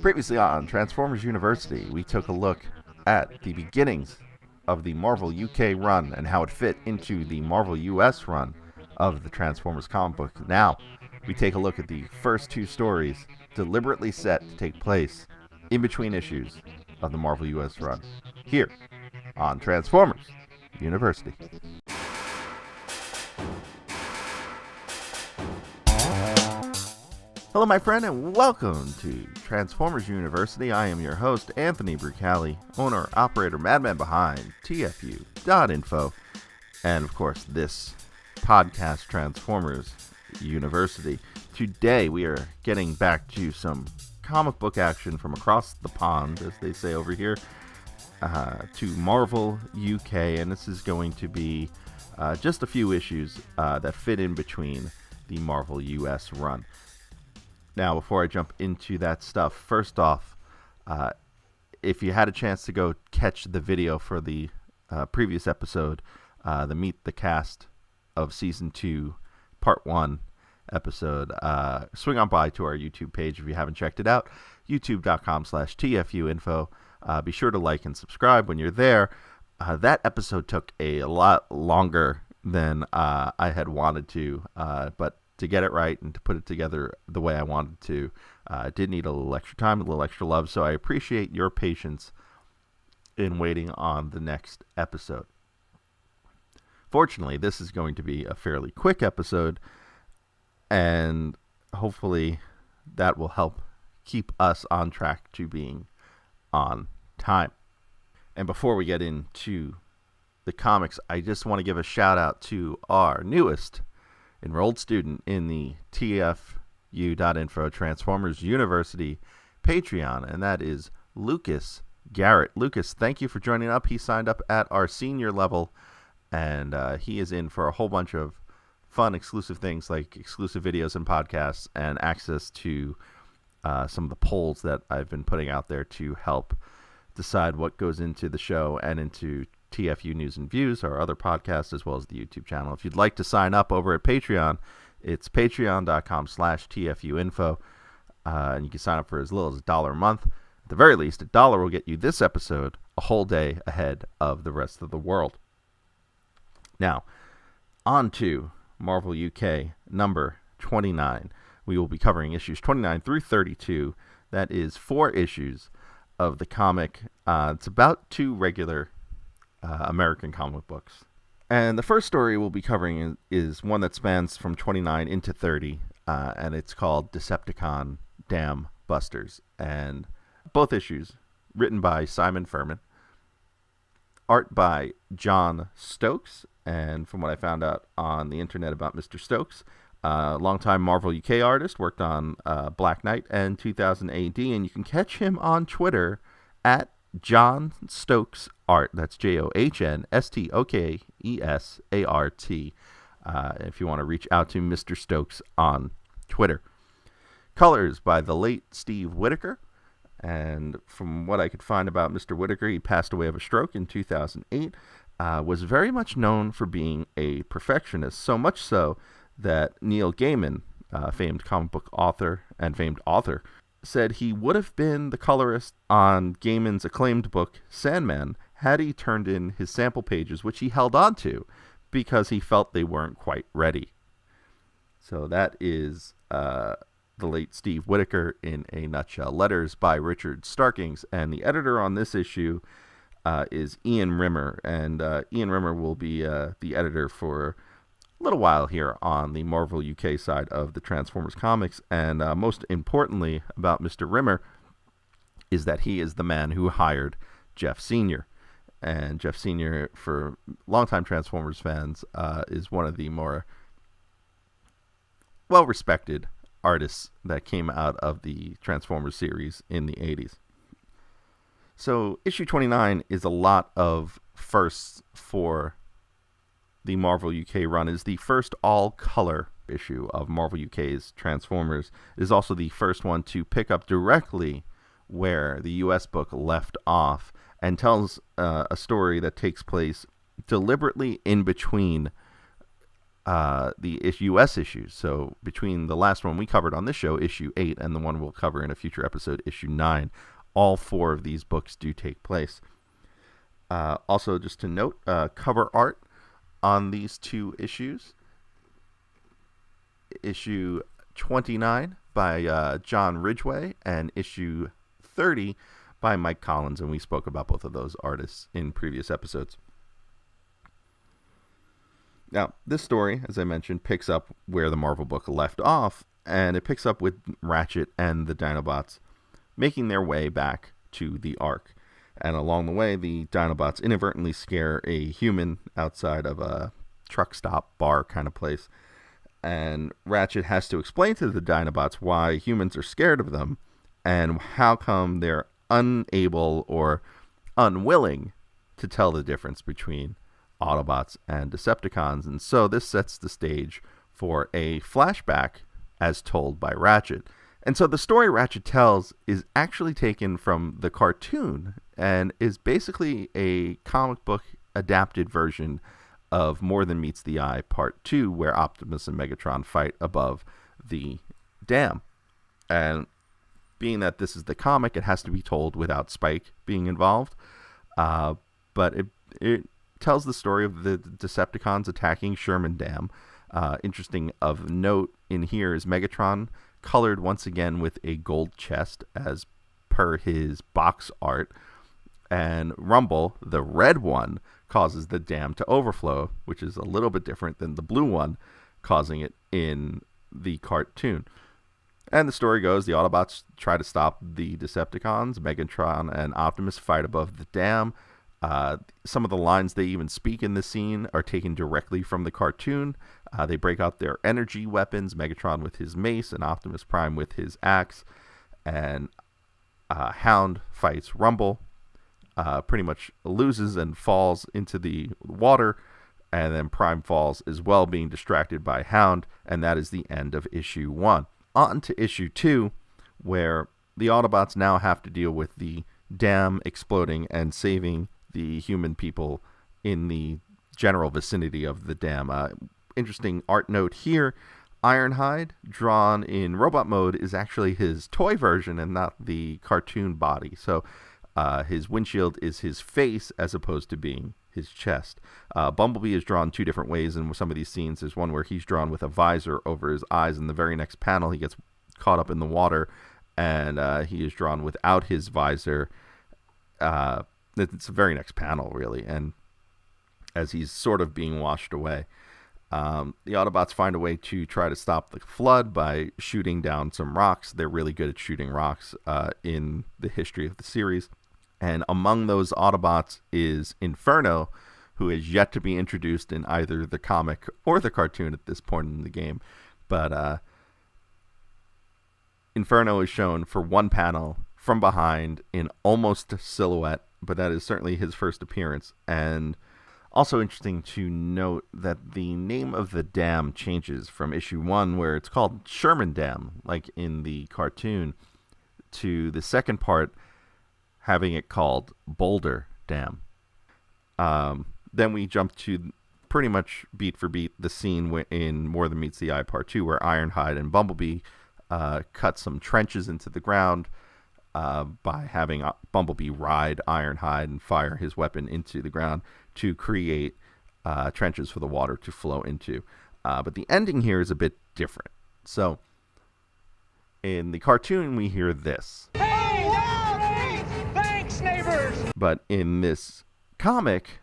Previously on Transformers University, we took a look at the beginnings of the Marvel UK run and how it fit into the Marvel US run of the Transformers comic book. Now, we take a look at the first two stories deliberately set to take place in between issues of the Marvel US run, here on Transformers University. Hello, my friend, and welcome to Transformers University. I am your host, Anthony Brucali, owner, operator, madman behind TFU.INFO, and of course, this podcast, Transformers University. Today, we are getting back to some comic book action from across the pond, as they say over here, to Marvel UK, and this is going to be just a few issues that fit in between the Marvel US run. Now, before I jump into that stuff, first off, if you had a chance to go catch the video for the previous episode, the Meet the Cast of Season 2, Part 1 episode, swing on by to our YouTube page if you haven't checked it out, youtube.com/TFU.INFO. Be sure to like and subscribe when you're there. That episode took a lot longer than I had wanted to, but to get it right and to put it together the way I wanted to, did need a little extra time, a little extra love, so I appreciate your patience in waiting on the next episode. Fortunately, this is going to be a fairly quick episode, and hopefully that will help keep us on track to being on time. And before we get into the comics, I just want to give a shout out to our newest enrolled student in the TFU.INFO Transformers University Patreon, and that is Lucas Garrett. Lucas, thank you for joining up. He signed up at our senior level, and he is in for a whole bunch of fun exclusive things like exclusive videos and podcasts and access to some of the polls that I've been putting out there to help decide what goes into the show and into TFU News and Views, our other podcast, as well as the YouTube channel. If you'd like to sign up over at Patreon, it's patreon.com/TFUInfo, and you can sign up for as little as $1 a month. At the very least, $1 will get you this episode a whole day ahead of the rest of the world. Now, on to Marvel UK number 29. We will be covering issues 29 through 32. That is 4 issues of the comic. It's about 2 regular American comic books. And the first story we'll be covering is one that spans from 29 into 30, and it's called Decepticon Dam-Busters. And both issues written by Simon Furman, art by John Stokes, and from what I found out on the internet about Mr. Stokes, longtime Marvel UK artist, worked on Black Knight and 2000 AD, and you can catch him on Twitter at John Stokes Art. That's JOHNSTOKESART. If you want to reach out to Mr. Stokes on Twitter. Colors by the late Steve Whitaker. And from what I could find about Mr. Whitaker, he passed away of a stroke in 2008. Was very much known for being a perfectionist, so much so that Neil Gaiman, famed comic book author and famed author, said he would have been the colorist on Gaiman's acclaimed book, Sandman, had he turned in his sample pages, which he held on to because he felt they weren't quite ready. So that is the late Steve Whitaker in a nutshell. Letters by Richard Starkings, and the editor on this issue is Ian Rimmer, and Ian Rimmer will be the editor for a little while here on the Marvel UK side of the Transformers comics, and most importantly about Mr. Rimmer is that he is the man who hired Jeff Sr. And Jeff Sr., for longtime Transformers fans, is one of the more well-respected artists that came out of the Transformers series in the 80s. So issue 29 is a lot of firsts for the Marvel UK run. It is the first all-color issue of Marvel UK's Transformers. It is also the first one to pick up directly where the US book left off and tells a story that takes place deliberately in between the US issues. So between the last one we covered on this show, issue 8, and the one we'll cover in a future episode, issue 9, all 4 of these books do take place. Also, just to note, cover art on these 2 issues. Issue 29 by John Ridgway and issue 30 by Mike Collins, and we spoke about both of those artists in previous episodes. Now, this story, as I mentioned, picks up where the Marvel book left off, and it picks up with Ratchet and the Dinobots making their way back to the Ark. And along the way, the Dinobots inadvertently scare a human outside of a truck stop bar kind of place. And Ratchet has to explain to the Dinobots why humans are scared of them and how come they're unable or unwilling to tell the difference between Autobots and Decepticons. And so this sets the stage for a flashback as told by Ratchet. And so the story Ratchet tells is actually taken from the cartoon and is basically a comic book adapted version of More Than Meets the Eye Part 2, where Optimus and Megatron fight above the dam. And being that this is the comic, it has to be told without Spike being involved. But it tells the story of the Decepticons attacking Sherman Dam. Interesting of note in here is Megatron colored once again with a gold chest as per his box art, and Rumble, the red one, causes the dam to overflow, which is a little bit different than the blue one causing it in the cartoon. And the story goes, the Autobots try to stop the Decepticons. Megatron and Optimus fight above the dam. Some of the lines they even speak in this scene are taken directly from the cartoon. They break out their energy weapons, Megatron with his mace and Optimus Prime with his axe. And Hound fights Rumble, pretty much loses and falls into the water. And then Prime falls as well, being distracted by Hound. And that is the end of issue 1. On to issue 2, where the Autobots now have to deal with the dam exploding and saving the human people in the general vicinity of the dam. Interesting art note here, Ironhide, drawn in robot mode, is actually his toy version and not the cartoon body. So his windshield is his face as opposed to being his chest. Bumblebee is drawn 2 different ways in some of these scenes. There's one where he's drawn with a visor over his eyes. In the very next panel, he gets caught up in the water, and he is drawn without his visor. It's the very next panel, really, and as he's sort of being washed away. The Autobots find a way to try to stop the flood by shooting down some rocks. They're really good at shooting rocks in the history of the series. And among those Autobots is Inferno, who is yet to be introduced in either the comic or the cartoon at this point in the game. But Inferno is shown for one panel from behind in almost silhouette, but that is certainly his first appearance. And also interesting to note that the name of the dam changes from issue 1, where it's called Sherman Dam, like in the cartoon, to the second part having it called Boulder Dam. Then we jump to pretty much beat for beat the scene in More Than Meets the Eye Part 2, where Ironhide and Bumblebee cut some trenches into the ground by having Bumblebee ride Ironhide and fire his weapon into the ground to create trenches for the water to flow into. But the ending here is a bit different. So in the cartoon, we hear this. Hey, thanks, neighbors! But in this comic,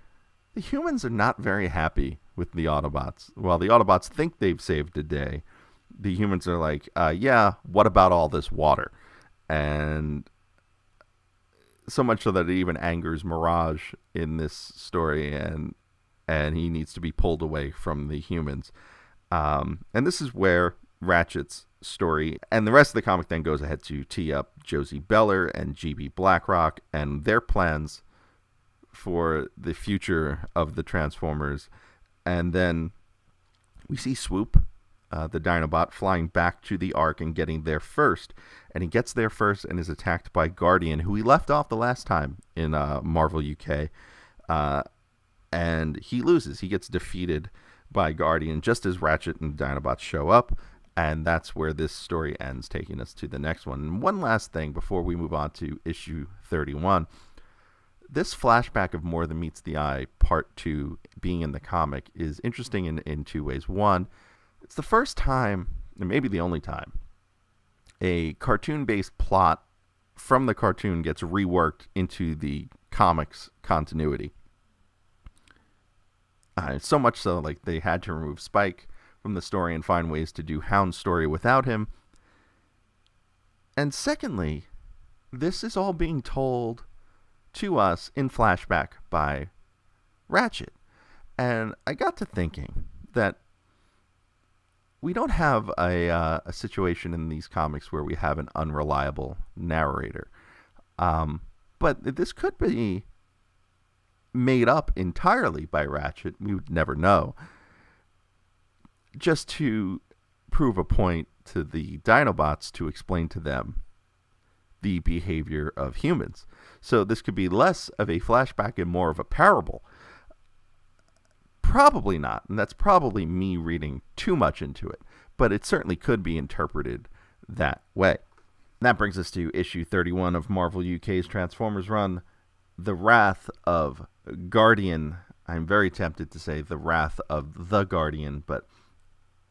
the humans are not very happy with the Autobots. While the Autobots think they've saved the day, the humans are like, yeah, what about all this water? And so much so that it even angers Mirage in this story, and he needs to be pulled away from the humans. And this is where Ratchet's story and the rest of the comic then goes ahead to tee up Josie Beller and GB Blackrock and their plans for the future of the Transformers. And then we see Swoop, the Dinobot, flying back to the Ark and getting there first. And he gets there first and is attacked by Guardian, who he left off the last time in Marvel UK. And he loses. He gets defeated by Guardian just as Ratchet and Dinobots show up, and that's where this story ends, taking us to the next one. And one last thing before we move on to issue 31. This flashback of More Than Meets the Eye, part 2, being in the comic, is interesting in two ways. One, it's the first time, and maybe the only time, a cartoon-based plot from the cartoon gets reworked into the comics continuity. So much so, like, they had to remove Spike from the story and find ways to do Hound's story without him. And secondly, this is all being told to us in flashback by Ratchet. And I got to thinking that we don't have a situation in these comics where we have an unreliable narrator. But this could be made up entirely by Ratchet. We would never know. Just to prove a point to the Dinobots to explain to them the behavior of humans. So this could be less of a flashback and more of a parable. Probably not, and that's probably me reading too much into it, but it certainly could be interpreted that way. And that brings us to issue 31 of Marvel UK's Transformers run, The Wrath of Guardian. I'm very tempted to say The Wrath of the Guardian, but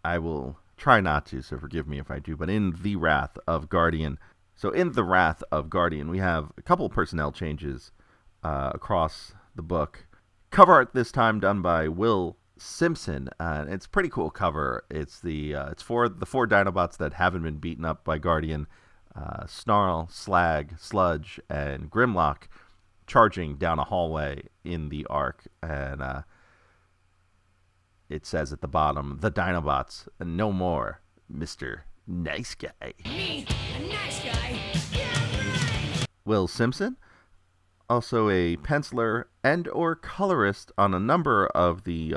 I will try not to, so forgive me if I do. But in The Wrath of Guardian, we have a couple of personnel changes across the book. Cover art this time done by Will Simpson. It's a pretty cool cover. It's for the 4 Dinobots that haven't been beaten up by Guardian. Snarl, Slag, Sludge, and Grimlock charging down a hallway in the Ark. And it says at the bottom, "The Dinobots, no more, Mr. Nice Guy." Me, a nice guy. Yeah, right. Will Simpson, also a penciler and or colorist on a number of the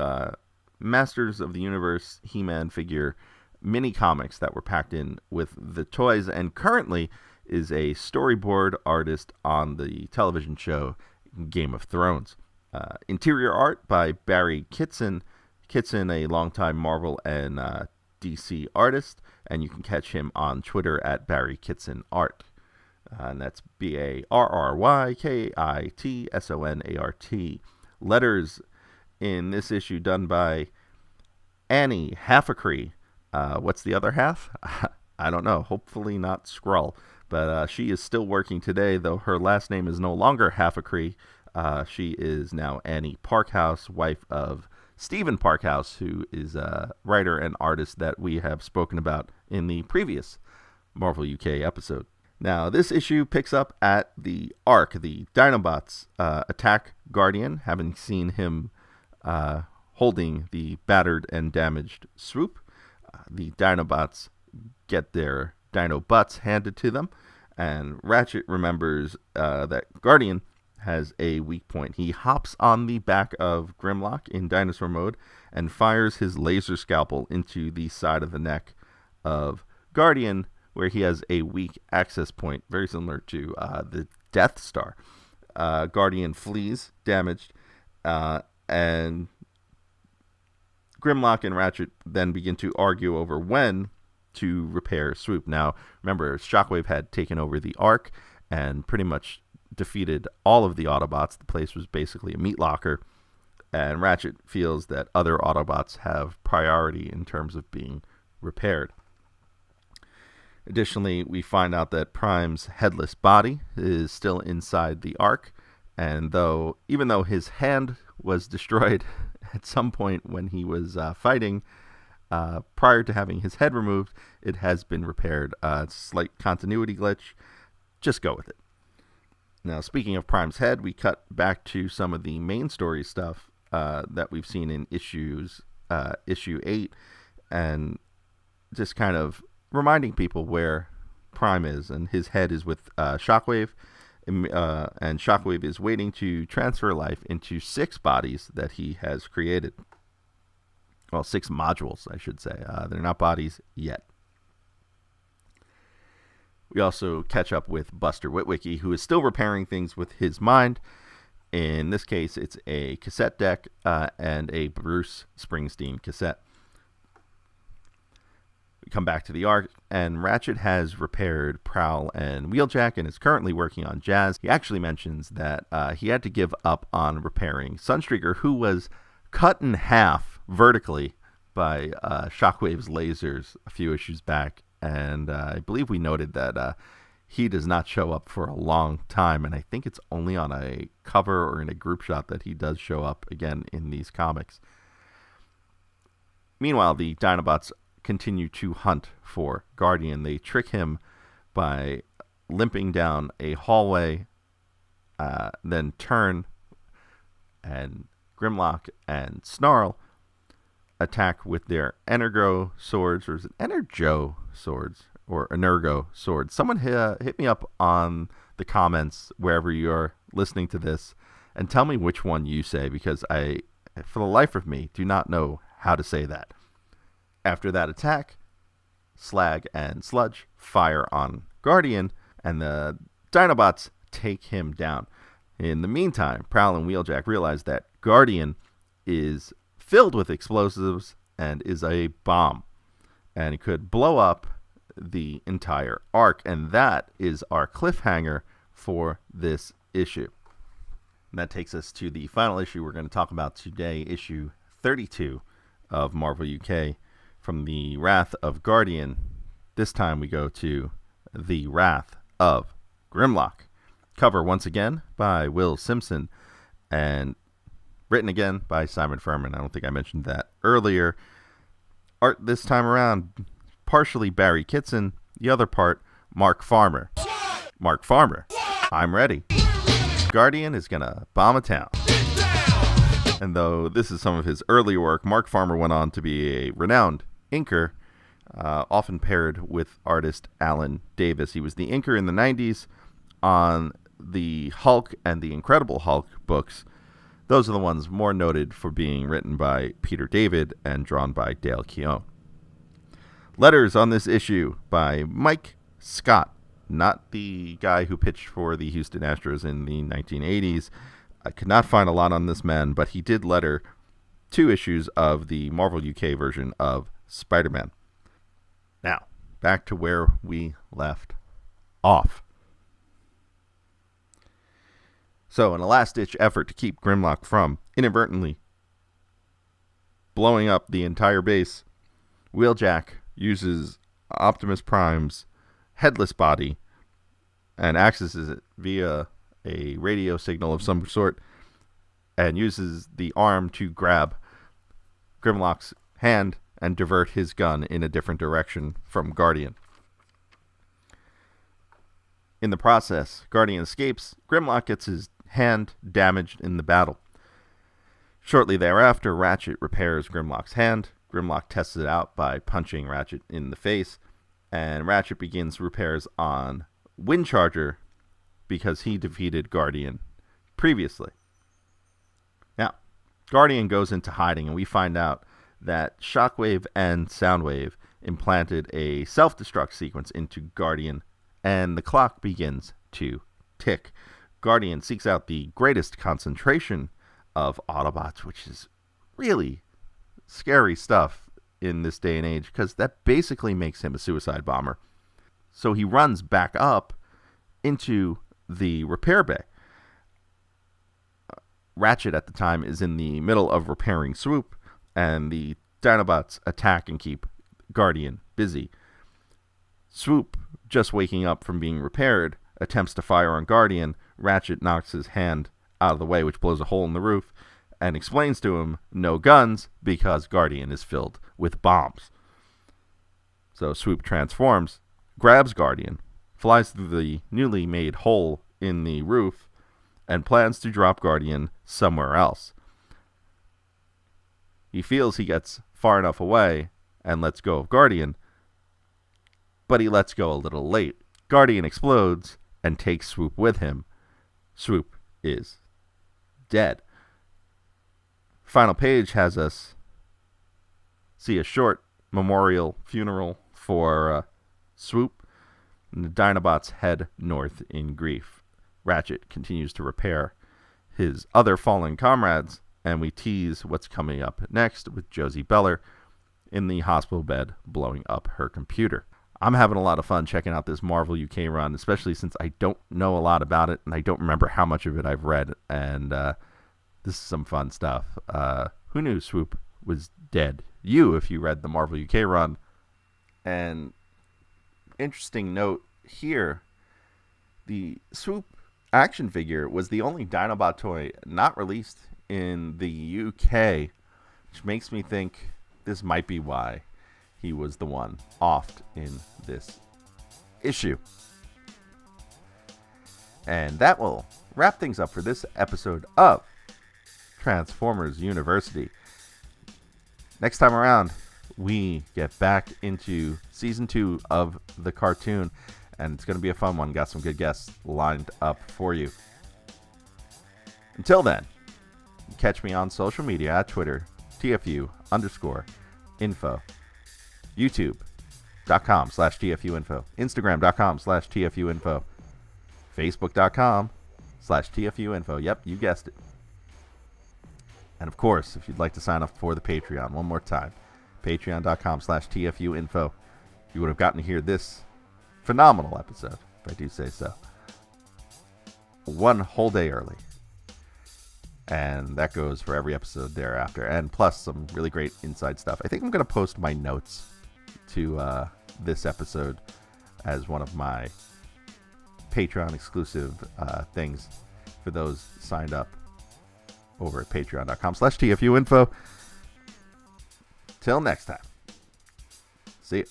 Masters of the Universe He-Man figure mini comics that were packed in with the toys, and currently is a storyboard artist on the television show Game of Thrones. Interior art by Barry Kitson. Kitson, a longtime Marvel and DC artist, and you can catch him on Twitter at Barry Kitson Art. And that's BarryKitsonArt. Letters in this issue done by Annie Halfacree. What's the other half? I don't know. Hopefully not Skrull. But she is still working today, though her last name is no longer Halfacree. She is now Annie Parkhouse, wife of Stephen Parkhouse, who is a writer and artist that we have spoken about in the previous Marvel UK episode. Now, this issue picks up at the Ark. The Dinobots attack Guardian, having seen him holding the battered and damaged Swoop. The Dinobots get their Dino butts handed to them, and Ratchet remembers that Guardian has a weak point. He hops on the back of Grimlock in dinosaur mode and fires his laser scalpel into the side of the neck of Guardian, where he has a weak access point, very similar to the Death Star. Guardian flees, damaged, and Grimlock and Ratchet then begin to argue over when to repair Swoop. Now, remember, Shockwave had taken over the Ark and pretty much defeated all of the Autobots. The place was basically a meat locker, and Ratchet feels that other Autobots have priority in terms of being repaired. Additionally, we find out that Prime's headless body is still inside the Ark, and even though his hand was destroyed at some point when he was fighting prior to having his head removed, it has been repaired. Slight continuity glitch. Just go with it. Now, speaking of Prime's head, we cut back to some of the main story stuff that we've seen in issue 8, and just kind of reminding people where Prime is, and his head is with Shockwave, and Shockwave is waiting to transfer life into 6 bodies that he has created. Well, 6 modules, I should say. They're not bodies yet. We also catch up with Buster Witwicky, who is still repairing things with his mind. In this case, it's a cassette deck and a Bruce Springsteen cassette. We come back to the arc, and Ratchet has repaired Prowl and Wheeljack and is currently working on Jazz. He actually mentions that he had to give up on repairing Sunstreaker, who was cut in half vertically by Shockwave's lasers a few issues back. And I believe we noted that he does not show up for a long time, and I think it's only on a cover or in a group shot that he does show up again in these comics. Meanwhile, the Dinobots continue to hunt for Guardian. They trick him by limping down a hallway, then turn, and Grimlock and Snarl attack with their Energo swords, or is it Energo swords? Or Energo swords. Someone hit me up on the comments wherever you're listening to this and tell me which one you say, because I, for the life of me, do not know how to say that. After that attack, Slag and Sludge fire on Guardian, and the Dinobots take him down. In the meantime, Prowl and Wheeljack realize that Guardian is filled with explosives and is a bomb, and it could blow up the entire arc, and that is our cliffhanger for this issue. And that takes us to the final issue we're going to talk about today, issue 32 of Marvel UK, from the Wrath of Guardian. This time we go to the Wrath of Grimlock. Cover once again by Will Simpson and written again by Simon Furman. I don't think I mentioned that earlier. Art this time around, partially Barry Kitson, the other part, Mark Farmer. Mark Farmer, I'm ready. Guardian is going to bomb a town. And though this is some of his earlier work, Mark Farmer went on to be a renowned inker, often paired with artist Alan Davis. He was the inker in the 90s on the Hulk and the Incredible Hulk books. Those are the ones more noted for being written by Peter David and drawn by Dale Keown. Letters on this issue by Mike Scott, not the guy who pitched for the Houston Astros in the 1980s. I could not find a lot on this man, but he did letter 2 issues of the Marvel UK version of Spider-Man. Now, back to where we left off. So, in a last-ditch effort to keep Grimlock from inadvertently blowing up the entire base, Wheeljack uses Optimus Prime's headless body and accesses it via a radio signal of some sort and uses the arm to grab Grimlock's hand and divert his gun in a different direction from Guardian. In the process, Guardian escapes. Grimlock gets his hand damaged in the battle. Shortly thereafter, Ratchet repairs Grimlock's hand. Grimlock tests it out by punching Ratchet in the face, and Ratchet begins repairs on Windcharger because he defeated Guardian previously. Now, Guardian goes into hiding, and we find out that Shockwave and Soundwave implanted a self-destruct sequence into Guardian, and the clock begins to tick. Guardian seeks out the greatest concentration of Autobots, which is really scary stuff in this day and age, because that basically makes him a suicide bomber. So he runs back up into the repair bay. Ratchet at the time is in the middle of repairing Swoop, and the Dinobots attack and keep Guardian busy. Swoop, just waking up from being repaired, attempts to fire on Guardian. Ratchet knocks his hand out of the way, which blows a hole in the roof, and explains to him no guns because Guardian is filled with bombs. So Swoop transforms, grabs Guardian, flies through the newly made hole in the roof, and plans to drop Guardian somewhere else. He feels he gets far enough away and lets go of Guardian, but he lets go a little late. Guardian explodes and takes Swoop with him. Swoop is dead. Final page has us see a short memorial funeral for Swoop, and the Dinobots head north in grief. Ratchet continues to repair his other fallen comrades, and we tease what's coming up next with Josie Beller in the hospital bed blowing up her computer. I'm having a lot of fun checking out this Marvel UK run, especially since I don't know a lot about it and I don't remember how much of it I've read, and this is some fun stuff. Who knew Swoop was dead? You, if you read the Marvel UK run. And interesting note here, the Swoop action figure was the only Dinobot toy not released in the UK, which makes me think this might be why he was the one offed in this issue. And that will wrap things up for this episode of Transformers University. Next time around, we get back into Season 2 of the cartoon, and it's going to be a fun one. Got some good guests lined up for you. Until then, catch me on social media at Twitter, TFU_info, YouTube.com/TFU.INFO, Instagram.com/TFU.INFO, Facebook.com/TFU.INFO. Yep, you guessed it. And of course, if you'd like to sign up for the Patreon, one more time, Patreon.com/TFU.INFO. You would have gotten to hear this phenomenal episode, if I do say so, one whole day early. And that goes for every episode thereafter. And plus some really great inside stuff. I think I'm going to post my notes to this episode as one of my Patreon exclusive things for those signed up over at patreon.com/TFU.INFO. Till next time. See you.